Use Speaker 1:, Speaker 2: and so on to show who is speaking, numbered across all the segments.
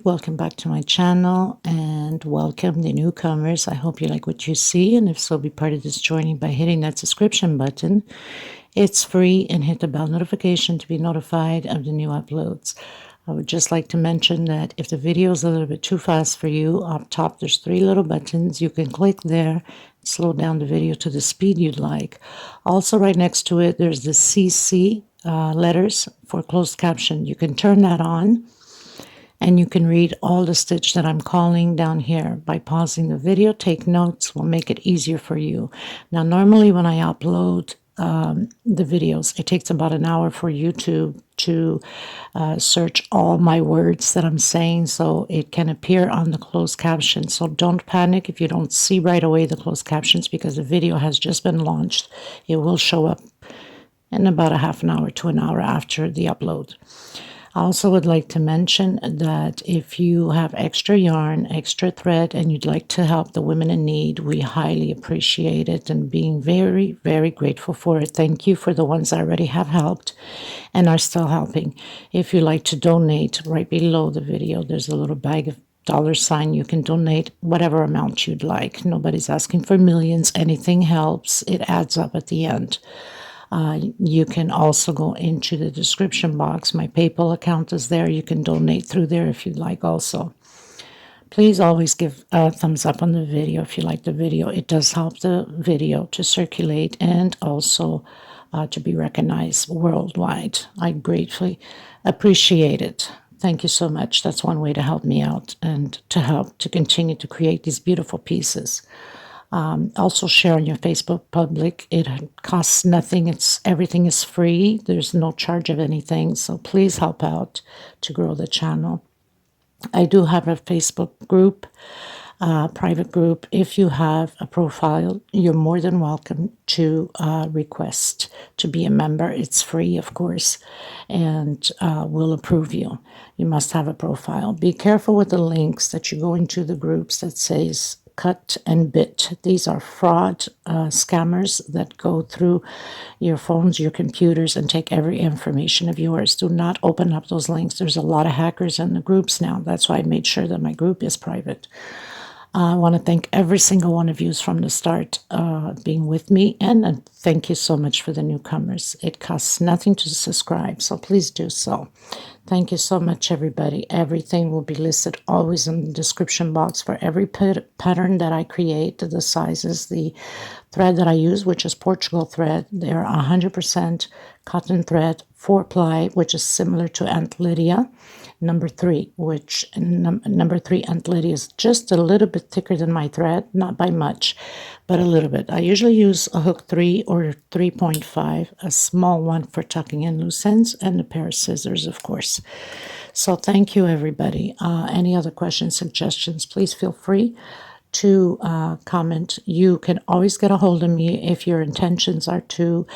Speaker 1: welcome back to my channel and welcome the newcomers. I hope you like what you see, and if so, be part of this journey by hitting that subscription button. It's free, and hit the bell notification to be notified of the new uploads. I would just like to mention that if the video is a little bit too fast for you, up top there's 3 little buttons. You can click there, slow down the video to the speed you'd like. Also, right next to it, there's the CC letters for closed caption. You can turn that on, and you can read all the stitch that I'm calling down here. By pausing the video, take notes, will make it easier for you. Now, normally when I upload the videos, it takes about an hour for YouTube to search all my words that I'm saying, so it can appear on the closed captions. So don't panic if you don't see right away the closed captions, because the video has just been launched. It will show up in about a half an hour to an hour after the upload. I also would like to mention that if you have extra yarn, extra thread, and you'd like to help the women in need, we highly appreciate it and being very, very grateful for it. Thank you for the ones that already have helped and are still helping. If you'd like to donate, right below the video, there's a little bag of $. You can donate whatever amount you'd like. Nobody's asking for millions. Anything helps. It adds up at the end. You can also go into the description box. My PayPal account is there. You can donate through there if you'd like also. Please always give a thumbs up on the video if you like the video. It does help the video to circulate and also to be recognized worldwide. I gratefully appreciate it. Thank you so much. That's one way to help me out and to help to continue to create these beautiful pieces. Also share on your Facebook public. It costs nothing. Everything is free. There's no charge of anything. So please help out to grow the channel. I do have a Facebook group, private group. If you have a profile, you're more than welcome to request to be a member. It's free, of course, and we'll approve you. You must have a profile. Be careful with the links that you go into the groups that says cut and bit. These are fraud scammers that go through your phones, your computers, and take every information of yours. Do not open up those links. There's a lot of hackers in the groups now. That's why I made sure that my group is private. I want to thank every single one of you from the start being with me, and thank you so much for the newcomers. It costs nothing to subscribe, so please do so. Thank you so much, everybody. Everything will be listed always in the description box for every pattern that I create, the sizes, the thread that I use, which is Portugal thread. They're 100% cotton thread, 4-ply, which is similar to Aunt Lydia. Number 3, which number 3 Aunt Lydia is just a little bit thicker than my thread, not by much, but a little bit. I usually use a hook 3 or 3.5, a small one for tucking in loose ends, and a pair of scissors, of course. So thank you, everybody. Any other questions, suggestions, please feel free to comment. You can always get a hold of me if your intentions are to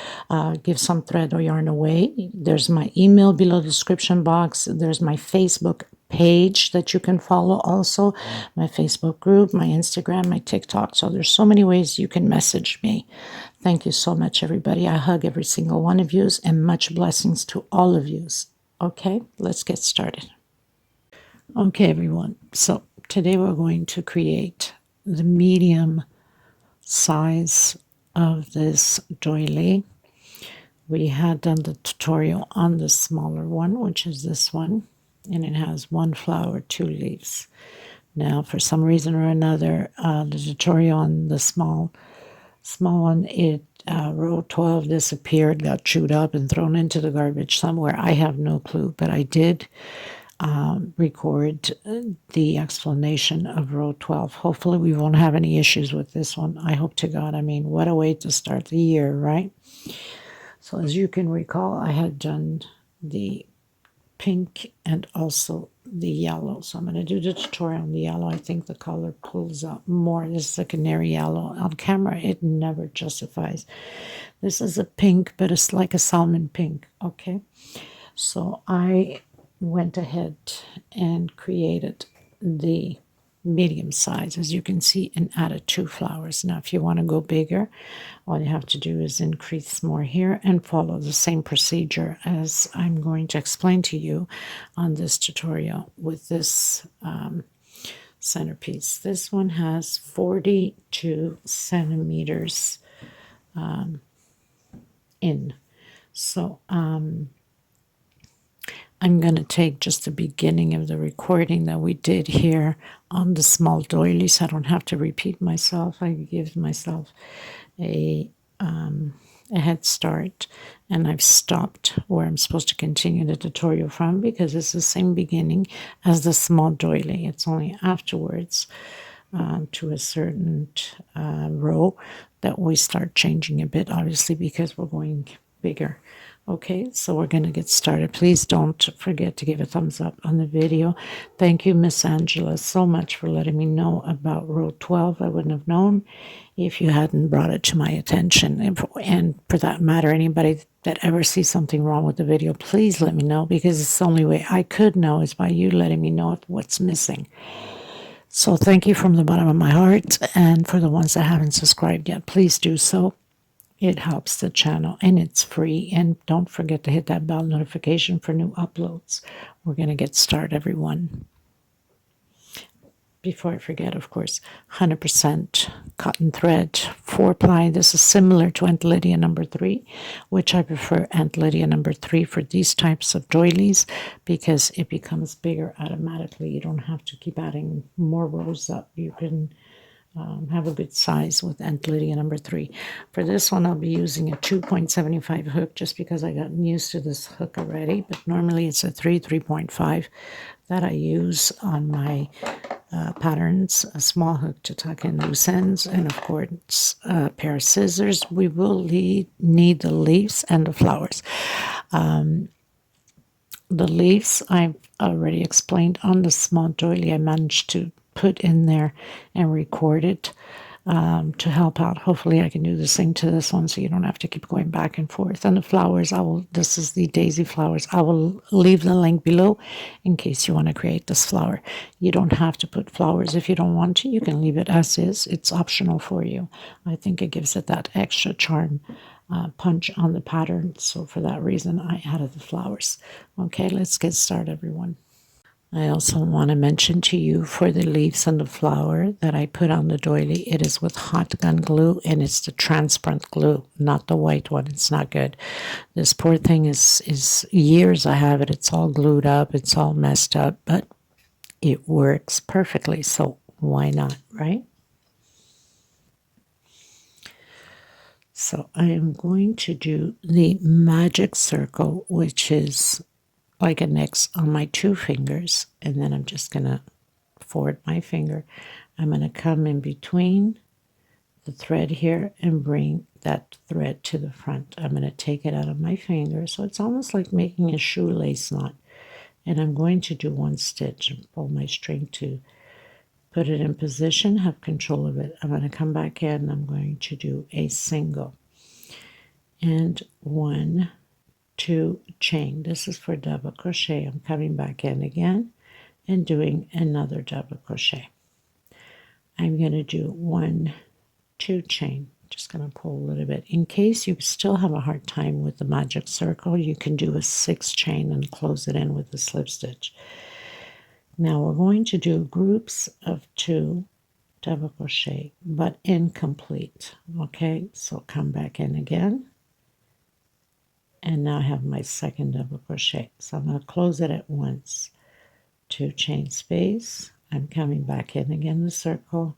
Speaker 1: give some thread or yarn away. There's my email below the description box. There's my Facebook page that you can follow also, my Facebook group, my Instagram, my TikTok. So there's so many ways you can message me. Thank you so much, everybody. I hug every single one of you, and much blessings to all of you. Okay, let's get started. Okay, everyone. So today we're going to create the medium size of this doily. We had done the tutorial on the smaller one, which is this one, and it has 1 flower, 2 leaves. Now, for some reason or another, the tutorial on the small one, row 12 disappeared, got chewed up and thrown into the garbage somewhere. I have no clue, but I did record the explanation of row 12. Hopefully we won't have any issues with this one. I hope to God. I mean, what a way to start the year, right? So as you can recall, I had done the pink and also the yellow. So I'm going to do the tutorial on the yellow. I think the color pulls out more. This is a canary yellow. On camera, it never justifies. This is a pink, but it's like a salmon pink, okay? So I went ahead and created the medium size, as you can see, and added 2 flowers. Now, if you want to go bigger, all you have to do is increase more here and follow the same procedure as I'm going to explain to you on this tutorial with this centerpiece. This one has 42 centimeters in. So I'm going to take just the beginning of the recording that we did here on the small doily, so I don't have to repeat myself. I give myself a head start, and I've stopped where I'm supposed to continue the tutorial from because it's the same beginning as the small doily. It's only afterwards to a certain row that we start changing a bit, obviously, because we're going bigger. Okay, so we're going to get started. Please don't forget to give a thumbs up on the video. Thank you, Miss Angela, so much for letting me know about row 12. I wouldn't have known if you hadn't brought it to my attention. And for that matter, anybody that ever sees something wrong with the video, please let me know, because it's the only way I could know is by you letting me know what's missing. So thank you from the bottom of my heart, and for the ones that haven't subscribed yet, please do so. It helps the channel, and it's free. And don't forget to hit that bell notification for new uploads. We're going to get started, everyone. Before I forget, of course, 100% cotton thread, 4-ply. This is similar to Aunt Lydia number 3, which I prefer Aunt Lydia number 3 for these types of doilies because it becomes bigger automatically. You don't have to keep adding more rows up. You can have a good size with Aunt Lydia number 3. For this one, I'll be using a 2.75 hook just because I got used to this hook already, but normally it's a 3.5 that I use on my patterns, a small hook to tuck in loose ends, and of course a pair of scissors. We will need the leaves and the flowers. The leaves I've already explained on the small doily. I managed to put in there and record it to help out. Hopefully I can do the same to this one so you don't have to keep going back and forth. And the flowers, this is the daisy flowers. I will leave the link below in case you want to create this flower. You don't have to put flowers if you don't want to. You can leave it as is. It's optional for you. I think it gives it that extra charm punch on the pattern. So for that reason, I added the flowers. Okay, let's get started, everyone. I also want to mention to you for the leaves and the flower that I put on the doily, it is with hot gun glue, and it's the transparent glue, not the white one. It's not good. This poor thing is years I have it. It's all glued up. It's all messed up, but it works perfectly. So why not, right? So I am going to do the magic circle, which is like an X on my 2 fingers, and then I'm just going to forward my finger. I'm going to come in between the thread here and bring that thread to the front. I'm going to take it out of my finger, so it's almost like making a shoelace knot. And I'm going to do 1 stitch and pull my string to put it in position, have control of it. I'm going to come back in and I'm going to do a single and 1, 2 chain. This is for double crochet. I'm coming back in again and doing another double crochet. I'm going to do 1, 2 chain. Just going to pull a little bit. In case you still have a hard time with the magic circle, you can do a 6 chain and close it in with a slip stitch. Now we're going to do groups of 2 double crochet, but incomplete. Okay, so come back in again. And now I have my second double crochet. So I'm going to close it at once. 2 chain space. I'm coming back in again the circle.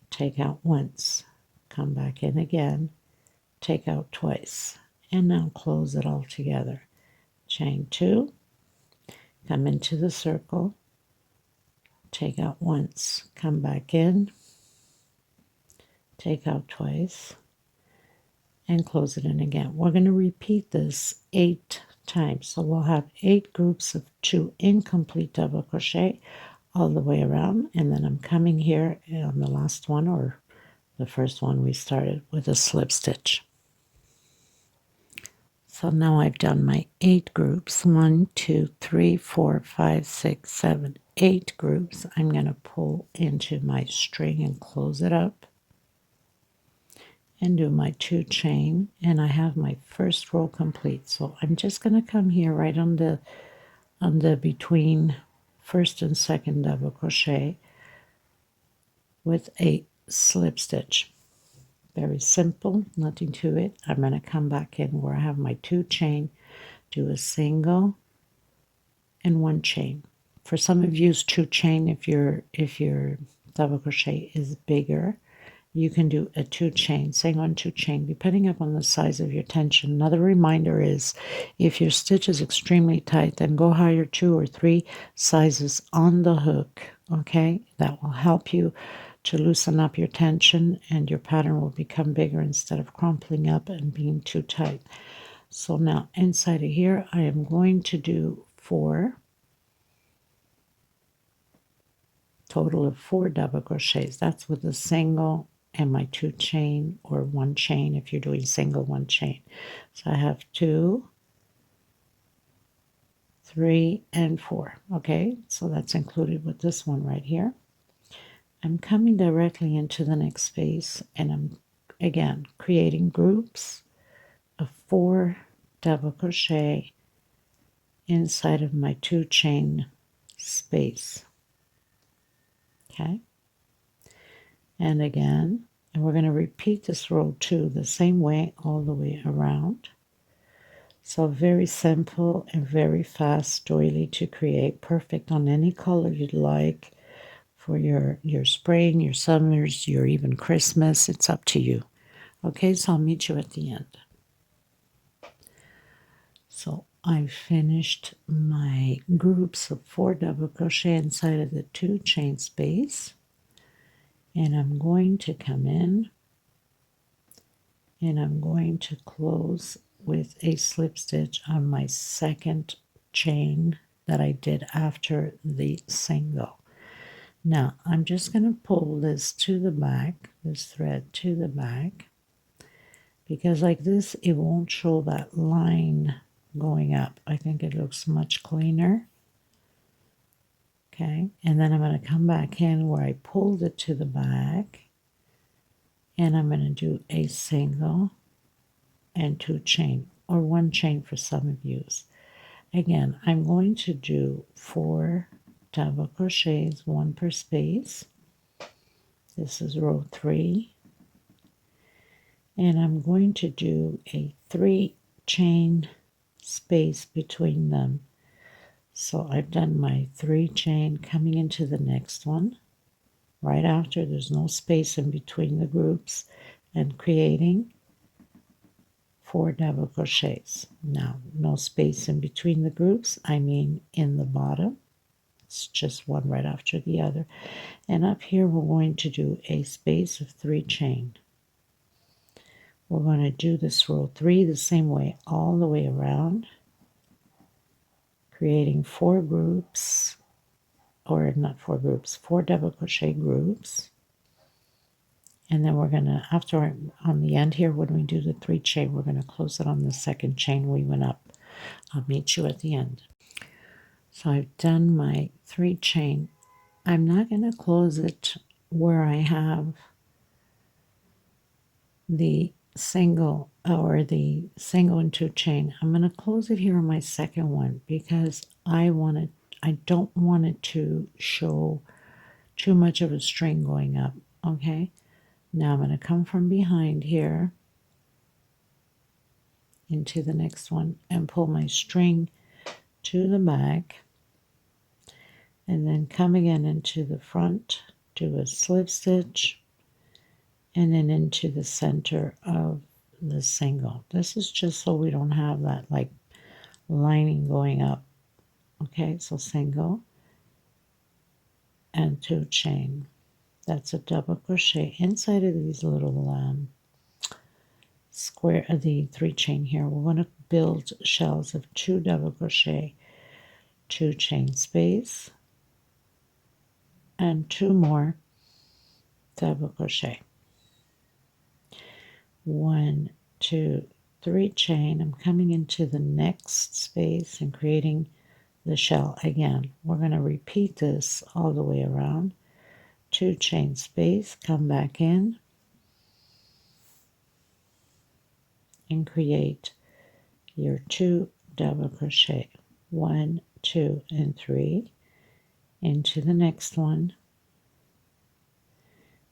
Speaker 1: Take out once. Come back in again. Take out twice. And now close it all together. Chain 2. Come into the circle. Take out once. Come back in. Take out twice. And close it in again. We're going to repeat this 8 times. So we'll have 8 groups of 2 incomplete double crochet all the way around. And then I'm coming here on the last one, or the first one we started, with a slip stitch. So now I've done my 8 groups. 1, 2, 3, 4, 5, 6, 7, 8 groups. I'm going to pull into my string and close it up and do my 2 chain, and I have my first row complete. So I'm just going to come here right on the between first and second double crochet with a slip stitch. Very simple, nothing to it. I'm going to come back in where I have my 2 chain, do a single and 1 chain. For some of you, 2 chain if your double crochet is bigger. You can do a 2 chain, single and 2 chain, depending upon the size of your tension. Another reminder is if your stitch is extremely tight, then go higher 2 or 3 sizes on the hook, okay? That will help you to loosen up your tension, and your pattern will become bigger instead of crumpling up and being too tight. So now inside of here, I am going to do 4, total of 4 double crochets. That's with a single and my 2 chain, or 1 chain if you're doing single, 1 chain. So I have 2, 3, and 4. Okay, so that's included with this one right here. I'm coming directly into the next space, and I'm again creating groups of 4 double crochet inside of my 2 chain space. Okay, and again, and we're going to repeat this row 2 the same way all the way around. So very simple and very fast doily to create, perfect on any color you'd like for your spring, your summers, your even Christmas. It's up to you. Okay, so I'll meet you at the end. So I've finished my groups of 4 double crochet inside of the 2 chain space, and I'm going to come in and I'm going to close with a slip stitch on my second chain that I did after the single. Now I'm just going to pull this to the back, this thread to the back, because like this it won't show that line going up. I think it looks much cleaner. Okay, and then I'm going to come back in where I pulled it to the back, and I'm going to do a single and 2 chain, or 1 chain for some of you. Again, I'm going to do 4 double crochets, 1 per space. This is row 3, and I'm going to do a 3 chain space between them. So I've done my 3 chain coming into the next one right after. There's no space in between the groups, and creating 4 double crochets. Now, no space in between the groups, I mean in the bottom. It's just one right after the other. And up here, we're going to do a space of 3 chain. We're going to do this row 3 the same way all the way around, creating 4 groups, or not 4 groups, 4 double crochet groups. And then we're going to, after on the end here, when we do the 3 chain, we're going to close it on the second chain we went up. I'll meet you at the end. So I've done my 3 chain. I'm not going to close it where I have the single, or the single and 2 chain. I'm going to close it here on my second one because I don't want it to show too much of a string going up. Okay, now I'm going to come from behind here into the next one and pull my string to the back, and then come again into the front, do a slip stitch, and then into the center of the single. This is just so we don't have that like lining going up. Okay, so single and 2 chain. That's a double crochet inside of these little square of the 3 chain here. We're going to build shells of 2 double crochet, 2 chain space, and 2 more double crochet. 1, 2, 3 chain. I'm coming into the next space and creating the shell again. We're going to repeat this all the way around. 2 chain space, come back in and create your 2 double crochet. 1, 2, and 3 into the next one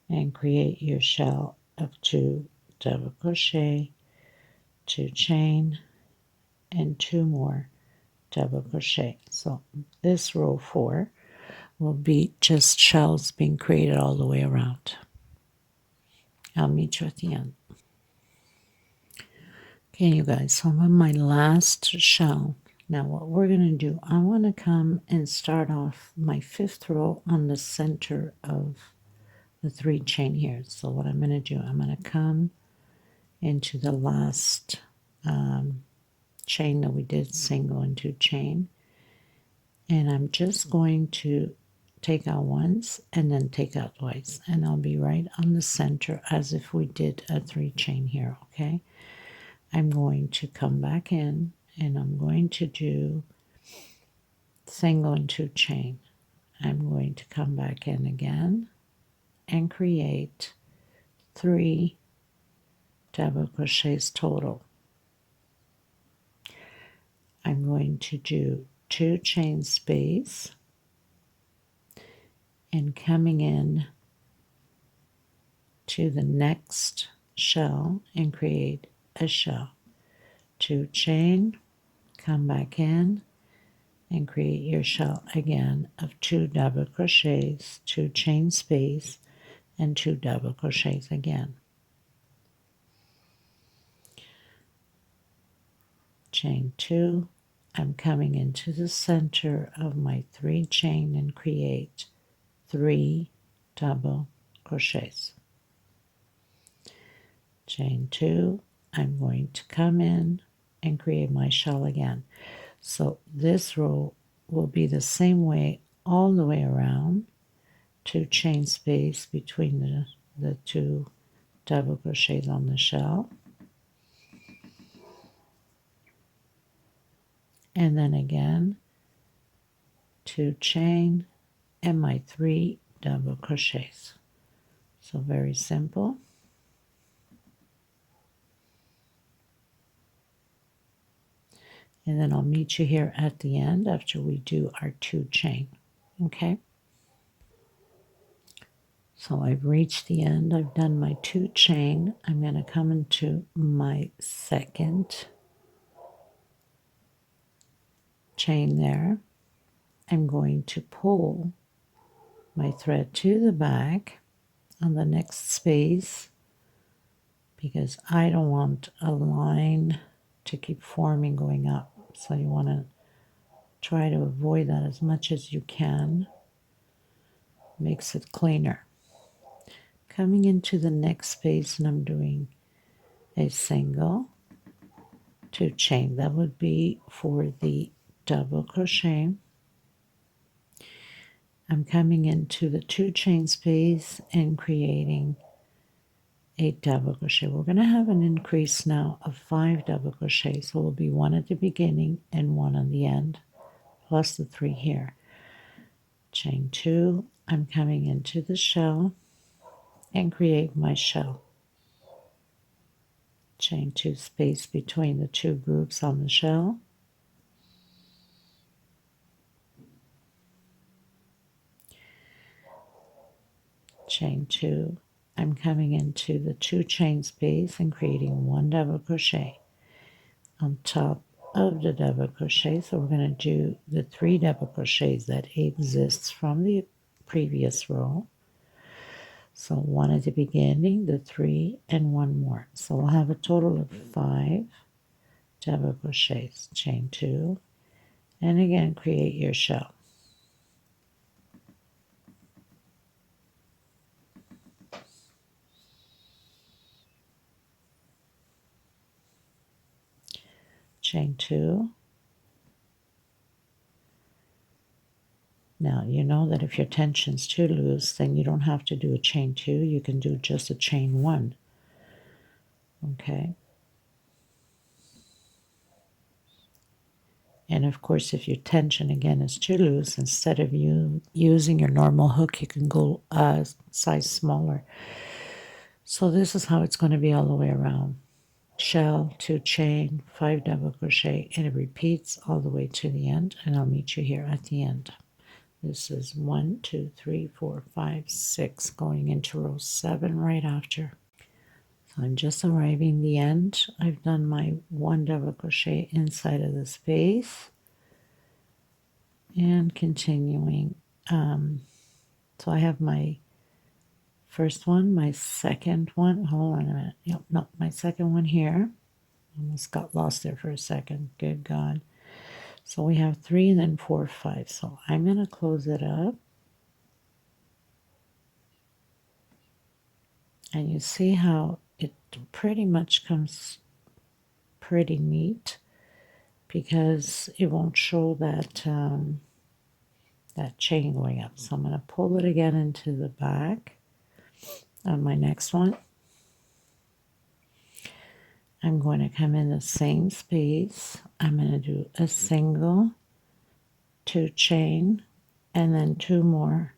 Speaker 1: and create your shell of 2 double crochet, 2 chain, and 2 more double crochet. So this row 4 will be just shells being created all the way around. I'll meet you at the end. Okay, you guys, so I'm on my last shell. Now what we're going to do, I want to come and start off my 5th row on the center of the 3 chain here. So what I'm going to do, I'm going to come into the last chain that we did, single and 2 chain, and I'm just going to take out once and then take out twice, and I'll be right on the center as if we did a 3 chain here. Okay, I'm going to come back in and I'm going to do single and 2 chain. I'm going to come back in again and create 3 double crochets total. I'm going to do 2 chain space and coming in to the next shell and create a shell. 2 chain, come back in and create your shell again of 2 double crochets, 2 chain space, and 2 double crochets again. Chain 2, I'm coming into the center of my 3 chain and create 3 double crochets. Chain 2, I'm going to come in and create my shell again. So this row will be the same way all the way around. 2 chain space between the 2 double crochets on the shell, and then again 2 chain and my 3 double crochets. So very simple. And then I'll meet you here at the end after we do our 2 chain. Okay, so I've reached the end. I've done my 2 chain. I'm going to come into my 2nd chain there. I'm going to pull my thread to the back on the next space because I don't want a line to keep forming going up. So you want to try to avoid that as much as you can. Makes it cleaner. Coming into the next space and I'm doing a single, 2 chain. That would be for the double crochet. I'm coming into the 2 chain space and creating a double crochet. We're going to have an increase now of 5 double crochets. So it will be 1 at the beginning and 1 on the end, plus the 3 here. Chain 2, I'm coming into the shell and create my shell. Chain 2 space between the 2 groups on the shell. Chain 2, I'm coming into the 2 chain space and creating 1 double crochet on top of the double crochet. So we're going to do the 3 double crochets that exists from the previous row. So 1 at the beginning, the 3, and 1 more. So we'll have a total of 5 double crochets. Chain 2, and again create your shell. Chain 2. Now you know that if your tension's too loose, then you don't have to do a chain 2. You can do just a chain 1. Okay. And of course, if your tension again is too loose, instead of you using your normal hook, you can go a size smaller. So this is how it's going to be all the way around. Shell, 2 chain, 5 double crochet, and it repeats all the way to the end, and I'll meet you here at the end. This is 1, 2, 3, 4, 5, 6, going into row 7 right after. So I'm just arriving the end. I've done my 1 double crochet inside of the space and continuing. So I have my first one, my second one. Hold on a minute. Yep, no, my second one here. Almost got lost there for a second. Good God. So we have 3 and then 4, 5. So I'm going to close it up. And you see how it pretty much comes pretty neat because it won't show that that chain going up. So I'm going to pull it again into the back on my next one. I'm going to come in the same space. I'm going to do a single, 2 chain, and then 2 more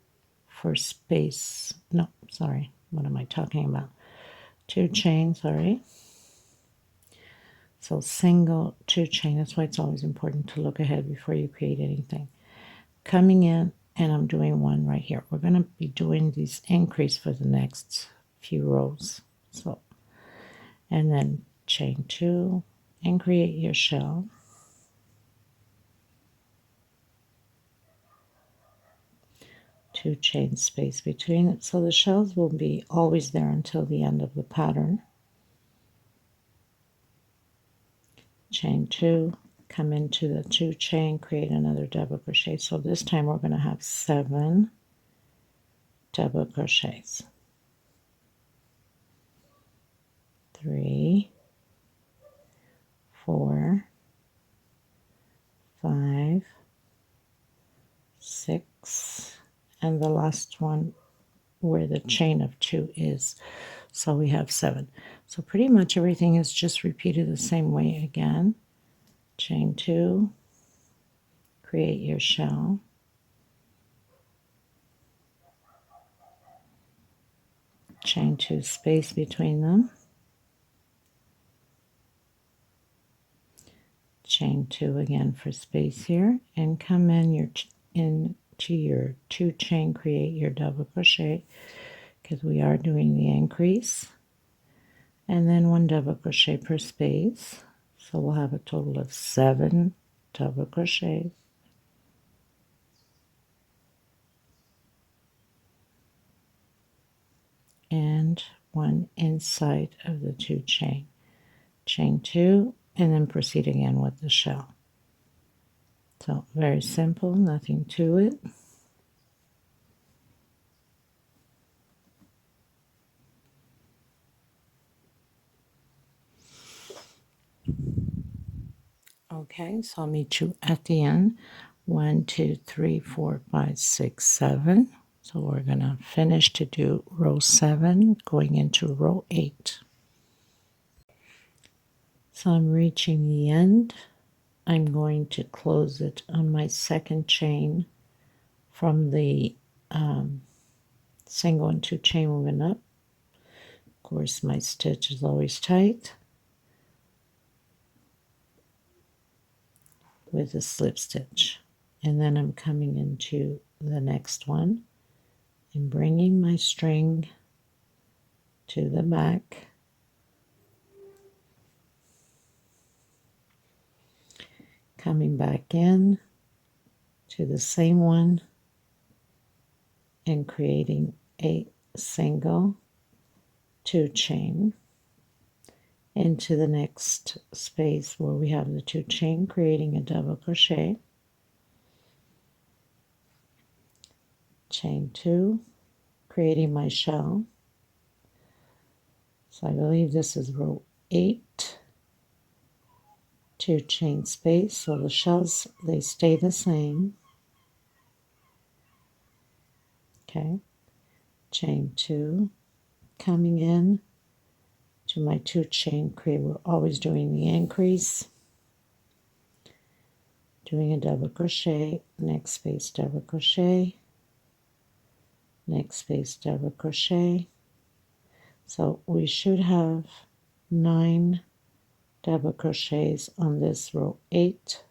Speaker 1: for space. No, sorry. What am I talking about? 2 chain, sorry. So single, 2 chain. That's why it's always important to look ahead before you create anything. Coming in, and I'm doing 1 right here. We're going to be doing these increase for the next few rows. So, and then chain 2 and create your shell. Two chain space between it, so the shells will be always there until the end of the pattern. Chain 2, come into the 2 chain, create another double crochet. So this time we're going to have 7 double crochets. 3, 4, 5, 6, and the last one where the chain of 2 is. So we have 7. So pretty much everything is just repeated the same way again. Chain 2, create your shell. Chain 2 space between them. Chain 2 again for space here, and come in into your 2 chain, create your double crochet because we are doing the increase, and then 1 double crochet per space. So we'll have a total of 7 double crochets. And 1 inside of the 2 chain. Chain 2, and then proceed again with the shell. So very simple, nothing to it. Okay, so I'll meet you at the end. 1, 2, 3, 4, 5, 6, 7. So we're going to finish to do row 7, going into row 8. So I'm reaching the end. I'm going to close it on my second chain from the single and 2 chain moving up. Of course, my stitch is always tight with a slip stitch. And then I'm coming into the next one and bringing my string to the back. Coming back in to the same one and creating a single, 2 chain into the next space where we have the 2 chain, creating a double crochet, chain 2, creating my shell. So I believe this is row 8, 2 chain space, so the shells, they stay the same. Okay, chain 2, coming in to my 2 chain, create, we're always doing the increase, doing a double crochet, next space double crochet, next space double crochet. So we should have 9 double crochets on this row 8,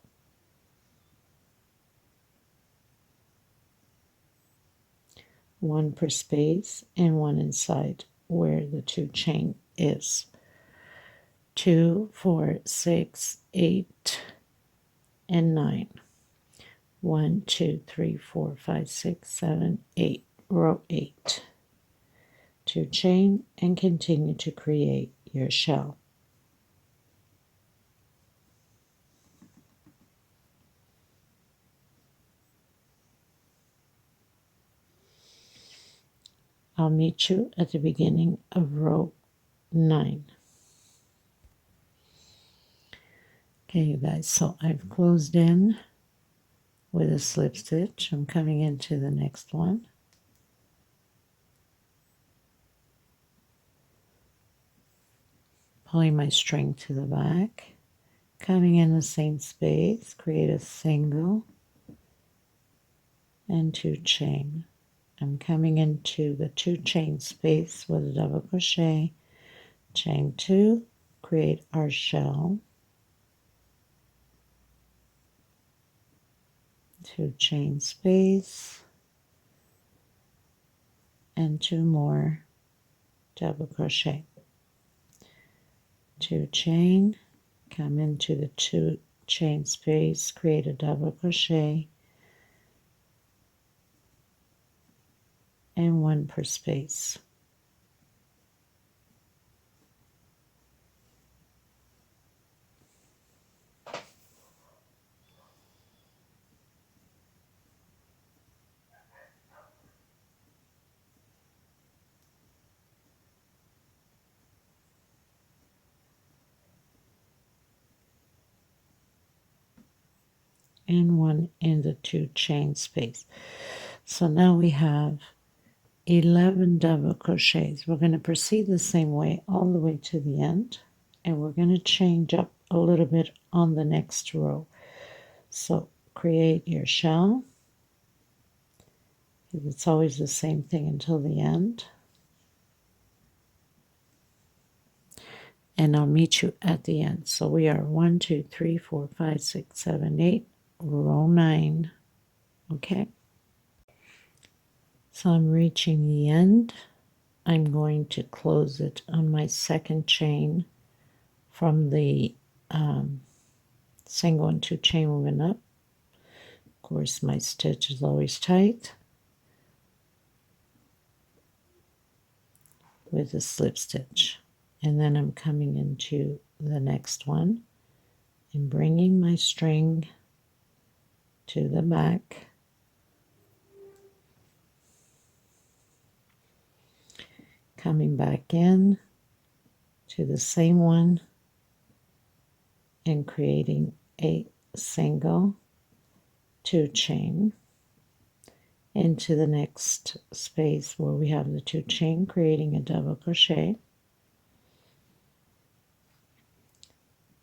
Speaker 1: one per space and one inside where the 2 chain is. 2, 4, 6, 8, and 9. 1, 2, 3, 4, 5, 6, 7, 8, row 8. 2 chain and continue to create your shell. I'll meet you at the beginning of row 9. Okay, you guys, so I've closed in with a slip stitch. I'm coming into the next one. Pulling my string to the back, coming in the same space, create a single and 2 chain. I'm coming into the 2 chain space with a double crochet, chain 2, create our shell, 2 chain space, and 2 more double crochet. 2 chain, come into the 2 chain space, create a double crochet, and 1 per space. And 1 in the 2 chain space. So now we have 11 double crochets. We're going to proceed the same way all the way to the end, and we're going to change up a little bit on the next row. So create your shell. It's always the same thing until the end. And I'll meet you at the end. So we are 1, 2, 3, 4, 5, 6, 7, 8, row 9. Okay. So I'm reaching the end. I'm going to close it on my second chain from the single and 2 chain moving up. Of course, my stitch is always tight with a slip stitch. And then I'm coming into the next one and bringing my string to the back, coming back in to the same one and creating a single 2 chain into the next space where we have the 2 chain, creating a double crochet,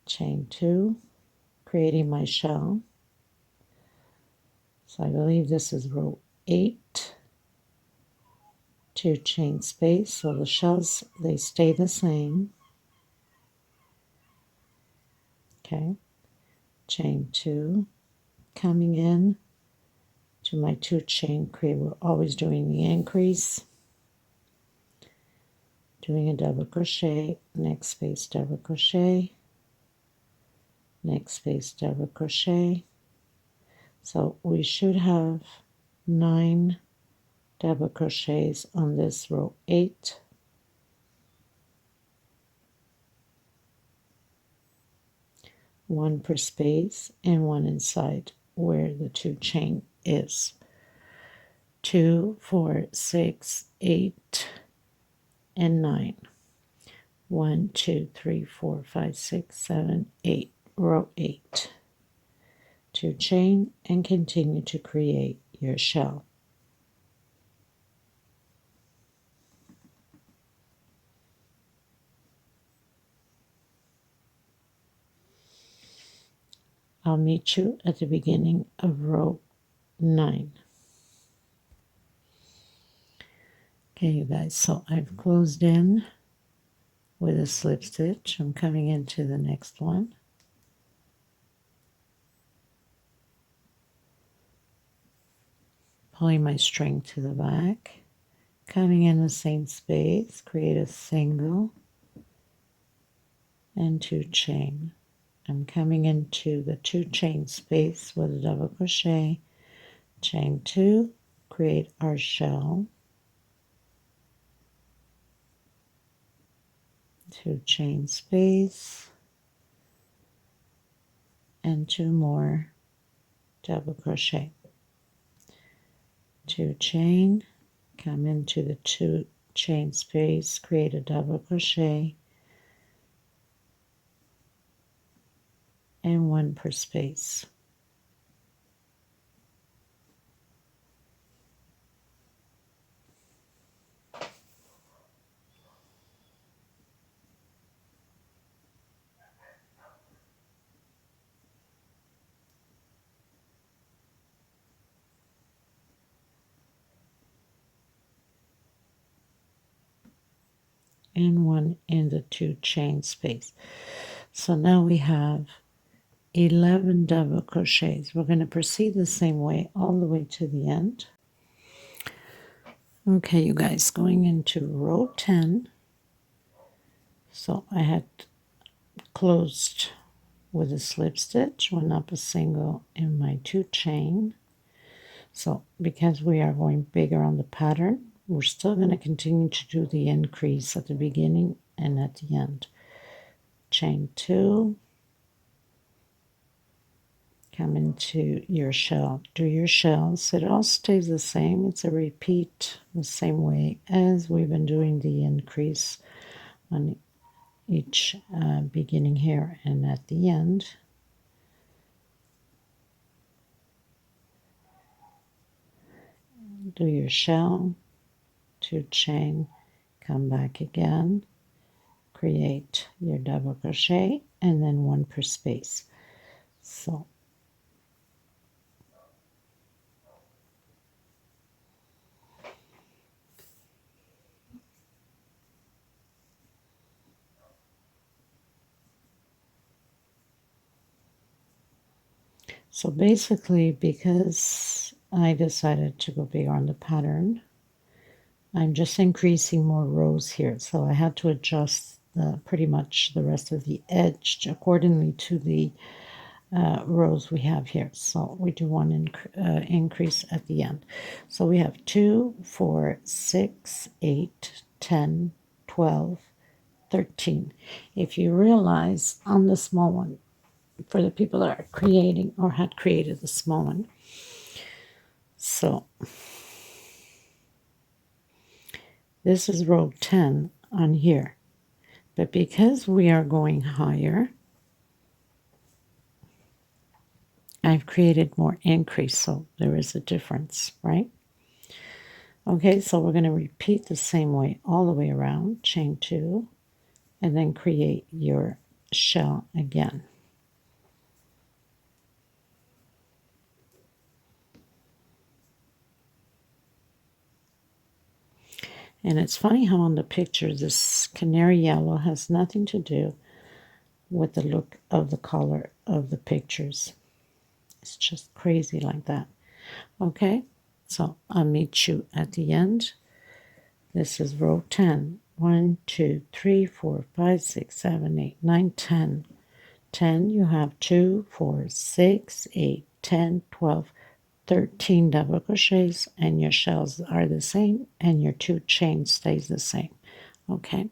Speaker 1: chain 2, creating my shell. So I believe this is row 8, 2 chain space, so the shells, they stay the same. Okay, chain 2, coming in to my 2 chain, create, we're always doing the increase, doing a double crochet, next space double crochet, next space double crochet. So we should have 9 double crochets on this row 8, one per space and 1 inside where the 2 chain is. 2, 4, 6, 8, and 9. 1, 2, 3, 4, 5, 6, 7, 8, row 8. 2 chain and continue to create your shell. I'll meet you at the beginning of row 9. Okay, you guys, so I've closed in with a slip stitch. I'm coming into the next one. Pulling my string to the back, coming in the same space, create a single and 2 chain. I'm coming into the 2 chain space with a double crochet, chain 2, create our shell, 2 chain space, and 2 more double crochet, 2 chain, come into the 2 chain space, create a double crochet, and 1 per space. And 1 in the 2 chain space. So now we have 11 double crochets. We're going to proceed the same way all the way to the end. Okay, you guys, going into row 10. So I had closed with a slip stitch, 1 up a single in my 2 chain. So because we are going bigger on the pattern, we're still going to continue to do the increase at the beginning and at the end. Chain 2, come into your shell, do your shells. It all stays the same. It's a repeat the same way as we've been doing the increase on each beginning here and at the end. Do your shell, 2 chain, come back again, create your double crochet, and then 1 per space. So basically, because I decided to go bigger on the pattern, I'm just increasing more rows here. So I had to adjust pretty much the rest of the edge accordingly to the rows we have here. So we do 1 increase at the end. So we have 2, 4, 6, 8, 10, 12, 13. If you realize on the small one, for the people that are creating or had created the small one, so this is row 10 on here, but because we are going higher, I've created more increase, so there is a difference, right? Okay, so we're going to repeat the same way all the way around, chain 2, and then create your shell again. And it's funny how on the picture this canary yellow has nothing to do with the look of the color of the pictures. It's just crazy like that. Okay, so I'll meet you at the end. This is row 10. 1, 2, 3, 4, 5, 6, 7, 8, 9, 10. 10, you have 2, 4, 6, 8, 10, 12, 13 double crochets, and your shells are the same, and your 2 chains stays the same. Okay.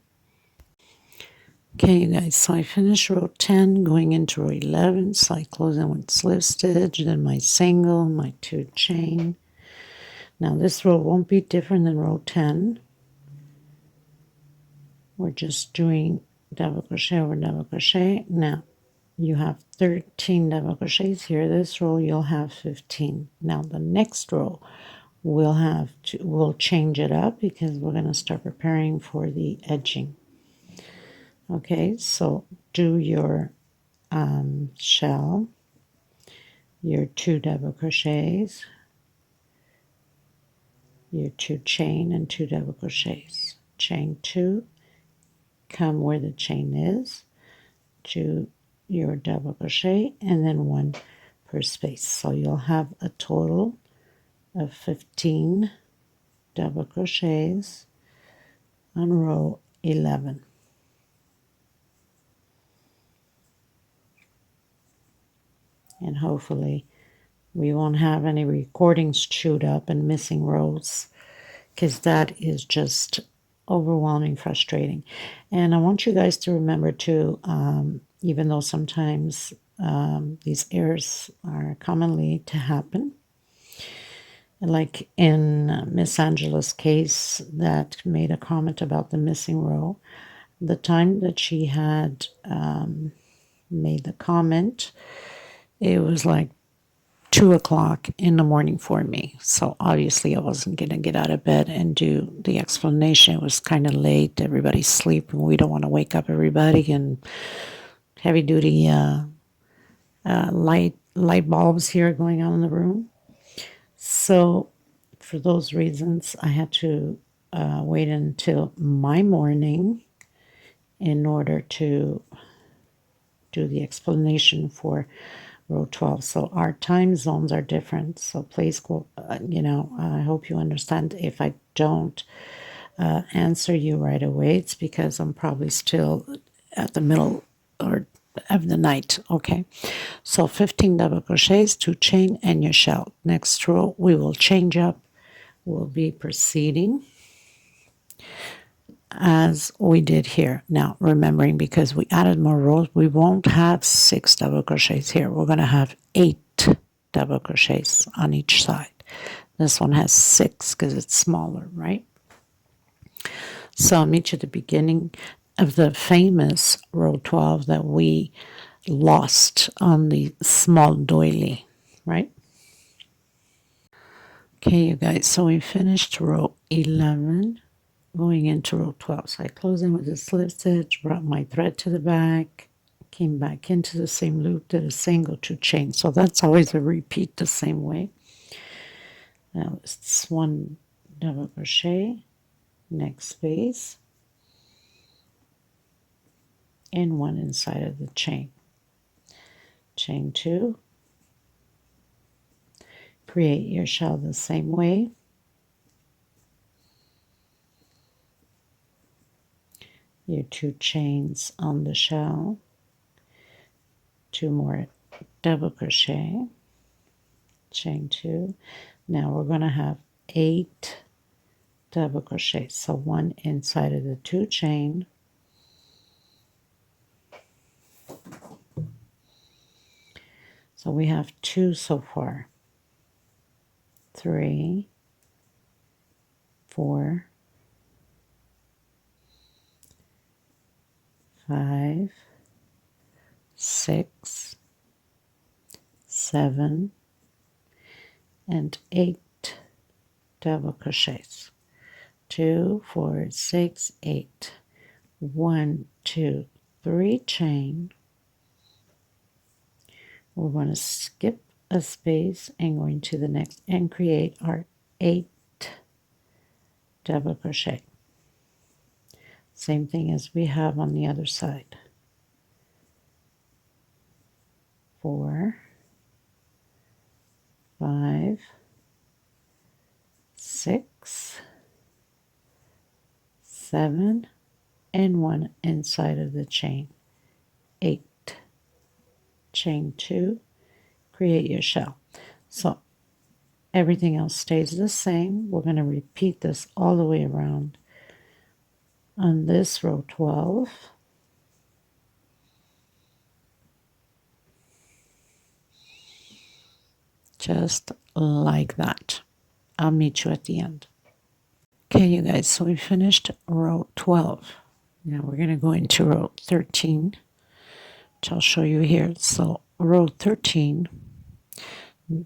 Speaker 1: Okay, you guys, so I finished row 10, going into row 11, so I close in with slip stitch, then my single, my 2 chain. Now this row won't be different than row 10. We're just doing double crochet over double crochet. Now you have 13 double crochets here. This row you'll have 15. Now the next row we'll change it up because we're going to start preparing for the edging. Okay, so do your shell, your 2 double crochets, your 2 chain and 2 double crochets, chain 2, come where the chain is, to your double crochet, and then 1 per space. So you'll have a total of 15 double crochets on row 11. And hopefully we won't have any recordings chewed up and missing rows, because that is just overwhelming, frustrating. And I want you guys to remember too, even though sometimes these errors are commonly to happen, like in Miss Angela's case that made a comment about the missing row, the time that she had made the comment, it was like 2 o'clock in the morning for me. So obviously I wasn't going to get out of bed and do the explanation. It was kind of late. Everybody's sleeping. We don't want to wake up everybody, and heavy duty light bulbs here going on in the room. So for those reasons, I had to wait until my morning in order to do the explanation for row 12. So our time zones are different. So please go, I hope you understand if I don't answer you right away. It's because I'm probably still at the middle or of the night. Okay, so 15 double crochets, 2 chain, and your shell. Next row we will change up. We'll be proceeding as we did here. Now remembering, because we added more rows, we won't have 6 double crochets here. We're going to have 8 double crochets on each side. This one has 6 because it's smaller, right? So I'll meet you at the beginning of the famous row 12 that we lost on the small doily, right? Okay, you guys, so we finished row 11, going into row 12. So I closed in with a slip stitch, brought my thread to the back, came back into the same loop, did a single, 2 chain. So that's always a repeat the same way. Now it's 1 double crochet, next space, and 1 inside of the chain. Chain 2, create your shell the same way. Your 2 chains on the shell, 2 more double crochet, chain 2. Now we're going to have 8 double crochets, so 1 inside of the 2 chain, so we have 2 so far, 3, 4, 5, 6, 7, and 8 double crochets. 2, 4, 6, 8. 1, 2, 3 chain. We're going to skip a space and go into the next and create our 8 double crochet. Same thing as we have on the other side. 4, 5, 6, 7, and 1 inside of the chain. 8. Chain 2, create your shell. So everything else stays the same. We're going to repeat this all the way around on this row 12. Just like that. I'll meet you at the end. Okay, you guys, so we finished row 12. Now we're going to go into row 13, which I'll show you here. So row 13,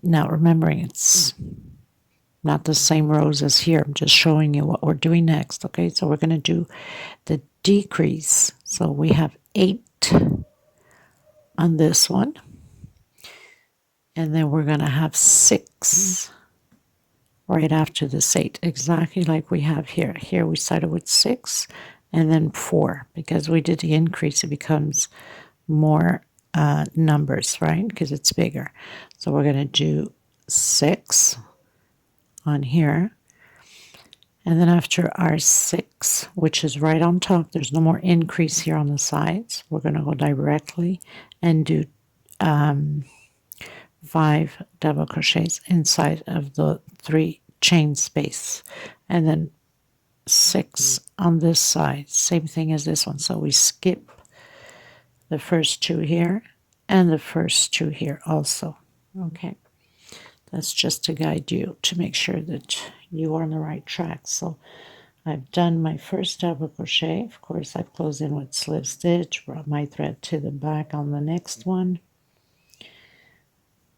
Speaker 1: now remembering it's not the same rows as here. I'm just showing you what we're doing next. Okay, so we're going to do the decrease. So we have 8 on this one. and then we're going to have 6 right after this 8, exactly like we have here. Here we started with 6 and then 4. Because we did the increase, it becomes more numbers, right? Because it's bigger. So we're going to do 6 on here. And then after our 6, which is right on top, there's no more increase here on the sides. We're going to go directly and do 5 double crochets inside of the 3 chain space, and then 6 on this side, same thing as this one. So we skip the first 2 here and the first 2 here also. Okay, that's just to guide you to make sure that you are on the right track. So I've done my first double crochet. Of course, I've closed in with slip stitch, brought my thread to the back on the next one.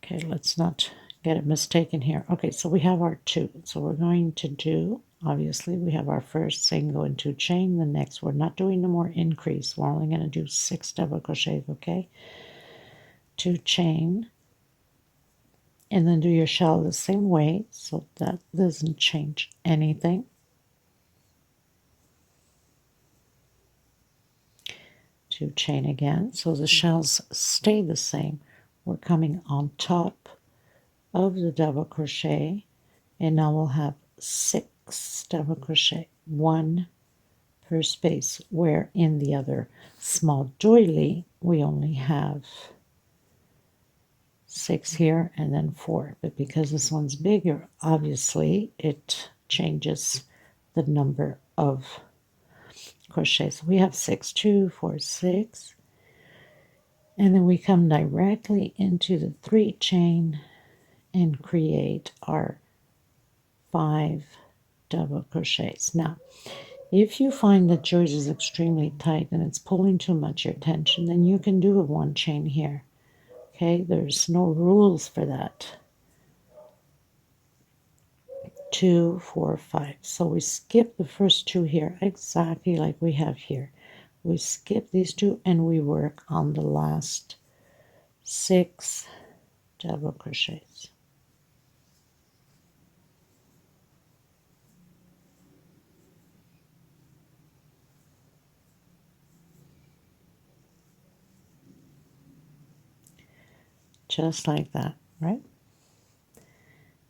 Speaker 1: Okay, let's not get it mistaken here. Okay, so we have our 2. So we're going to do, obviously, we have our first single and 2 chain. The next, we're not doing no more increase. We're only going to do 6 double crochets, okay? 2 chain. And then do your shell the same way, so that doesn't change anything. 2 chain again, so the shells stay the same. We're coming on top of the double crochet, and now we'll have 6 double crochet, 1 per space, where in the other small doily we only have 6 here and then 4. But because this one's bigger, obviously it changes the number of crochets. We have 6, 2, 4, 6, and then we come directly into the 3 chain and create our 5 double crochets. Now, if you find that yours is extremely tight and it's pulling too much your attention, then you can do a 1 chain here. Okay, there's no rules for that. 2, 4, 5. So we skip the first 2 here, exactly like we have here. We skip these 2 and we work on the last 6 double crochets. Just like that, right?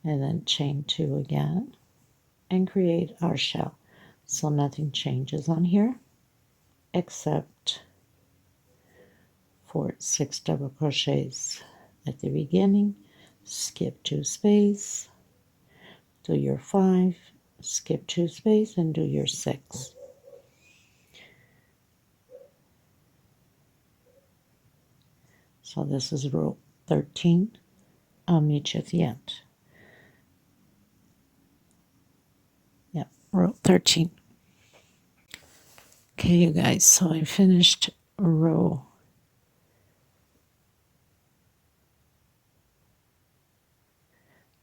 Speaker 1: And then chain 2 again and create our shell. So nothing changes on here except for 6 double crochets at the beginning, skip 2 space, do your 5, skip 2 space, and do your 6. So this is row 13. I'll meet you at the end. Yep, row 13. Okay, you guys, so I finished row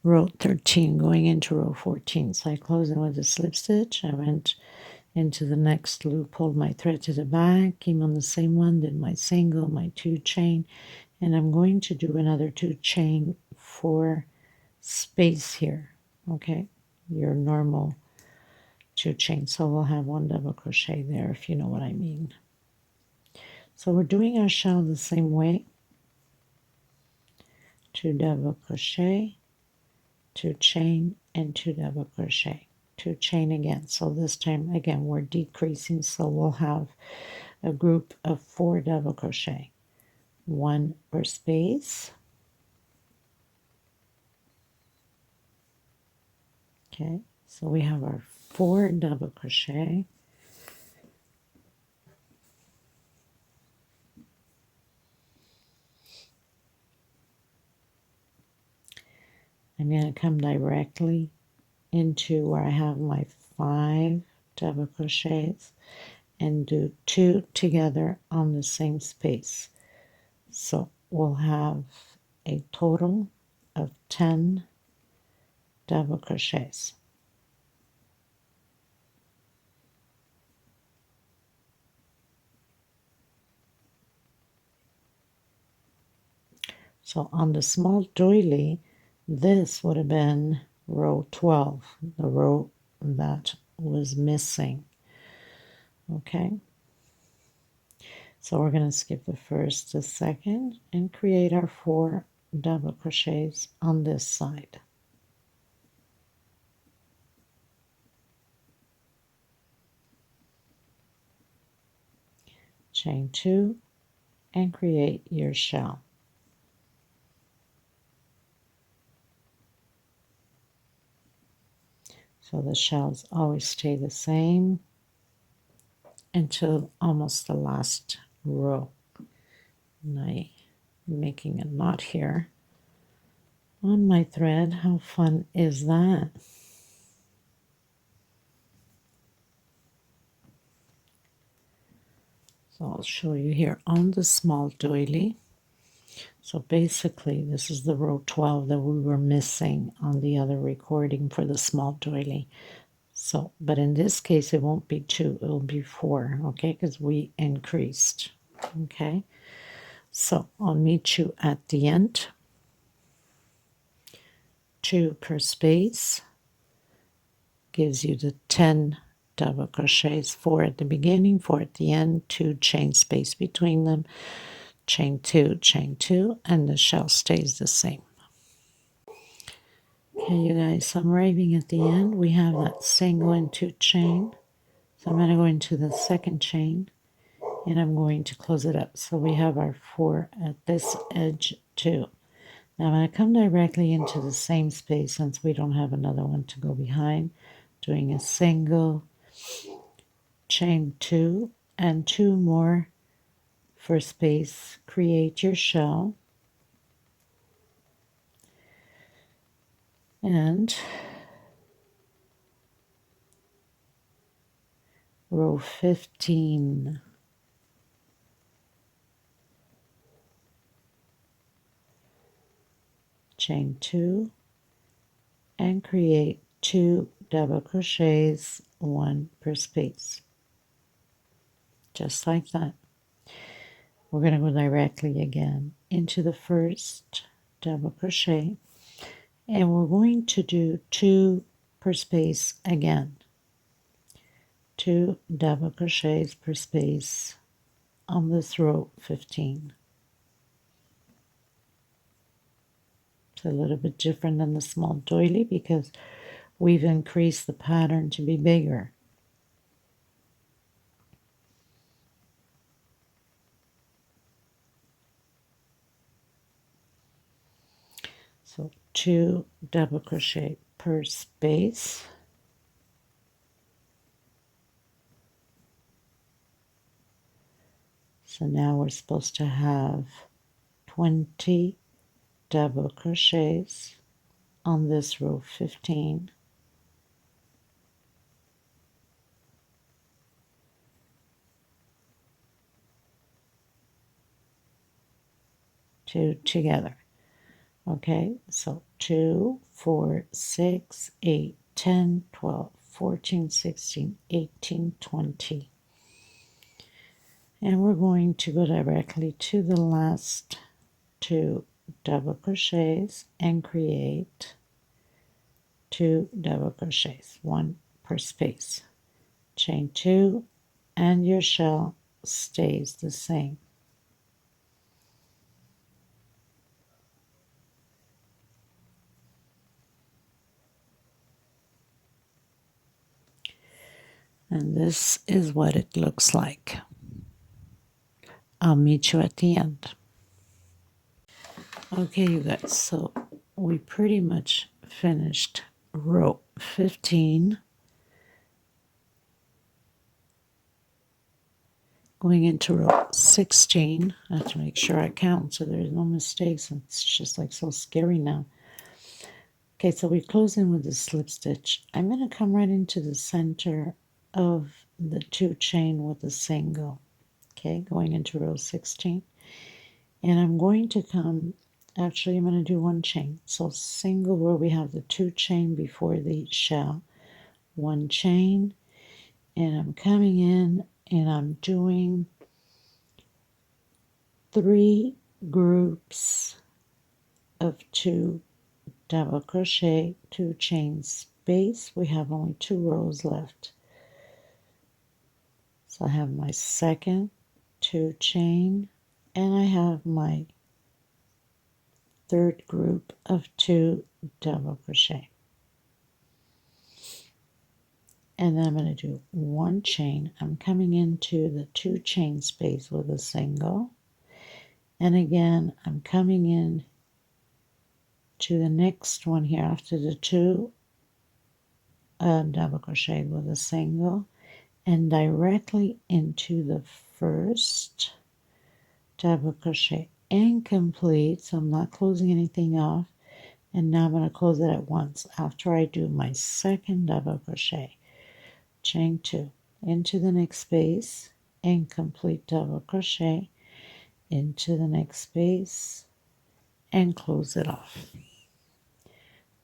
Speaker 1: 13 going into row 14. So I closed in with a slip stitch. I went into the next loop, pulled my thread to the back, came on the same one, did my single, my 2 chain, and I'm going to do another 2 chain for space here. Okay, your normal 2 chains. So we'll have 1 double crochet there, if you know what I mean. So we're doing our shell the same way. 2 double crochet, 2 chain, and 2 double crochet. 2 chain again. So this time again we're decreasing, so we'll have a group of 4 double crochet, 1 per space. Okay, so we have our 4 double crochet. I'm going to come directly into where I have my 5 double crochets and do 2 together on the same space. So we'll have a total of 10 double crochets. So on the small doily, this would have been row 12, the row that was missing. Okay, so we're going to skip the first, the second, and create our 4 double crochets on this side. Chain 2 and create your shell. So the shells always stay the same until almost the last row. And I'm making a knot here on my thread. How fun is that? So I'll show you here on the small doily. So basically this is the row 12 that we were missing on the other recording for the small doily. So, but in this case it won't be 2, it will be 4, okay, because we increased. Okay, so I'll meet you at the end. 2 per space gives you the 10 double crochets, 4 at the beginning, 4 at the end, 2 chain space between them, chain 2, and the shell stays the same. Okay, you guys, so I'm arriving at the end. We have that single and 2 chain. So I'm going to go into the second chain and I'm going to close it up. So we have our 4 at this edge too. Now I'm going to come directly into the same space since we don't have another one to go behind, doing a single, chain 2 and 2 more for space. Create your shell and row 15. Chain 2 and create 2 double crochets, 1 per space, just like that. We're going to go directly again into the first double crochet and we're going to do 2 per space again, 2 double crochets per space on this row 15. It's a little bit different than the small doily because we've increased the pattern to be bigger. So 2 double crochet per space. So now we're supposed to have 20 double crochets on this row 15. 2 together. Okay, so 2, 4, 6, 8, 10, 12, 14, 16, 18, 20. And we're going to go directly to the last 2 double crochets and create 2 double crochets, 1 per space. Chain 2 and your shell stays the same. And this is what it looks like. I'll meet you at the end. Okay, you guys, so we pretty much finished row 15. Going into row 16. I have to make sure I count so there's no mistakes. It's just like so scary now. Okay, so we close in with the slip stitch. I'm going to come right into the center of the 2 chain with a single. Okay, going into row 16. And I'm going to come, actually I'm going to do 1 chain. So single where we have the 2 chain before the shell. 1 chain. And I'm coming in and I'm doing 3 groups of 2 double crochet, 2 chain space. We have only 2 rows left. So I have my second 2 chain, and I have my third group of 2 double crochet. And then I'm going to do 1 chain. I'm coming into the 2 chain space with a single. And again, I'm coming in to the next one here after the 2 double crochet with a single, and directly into the first double crochet and complete. So I'm not closing anything off. And now I'm going to close it at once after I do my second double crochet. Chain 2 into the next space and complete double crochet into the next space and close it off.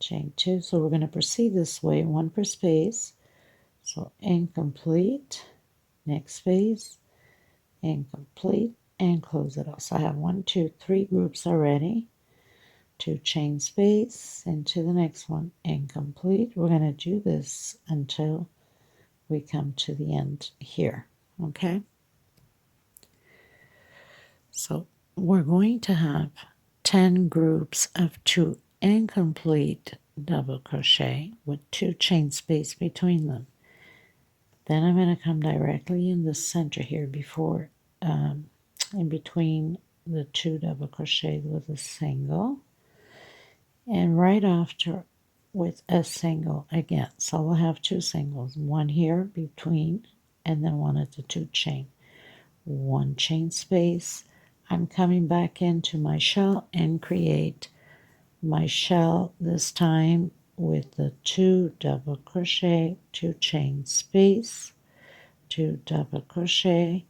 Speaker 1: Chain 2. So we're going to proceed this way, 1 per space. So incomplete, next space, incomplete, and close it off. So I have 1, 2, 3 groups already. 2 chain space into the next one, incomplete. We're going to do this until we come to the end here. Okay, so we're going to have 10 groups of 2 incomplete double crochet with 2 chain space between them. Then I'm going to come directly in the center here before in between the 2 double crochets with a single, and right after with a single again. So we'll have 2 singles, 1 here between and then 1 at the 2 chain. 1 chain space. I'm coming back into my shell and create my shell this time with the 2 double crochet, 2 chain space, 2 double crochet,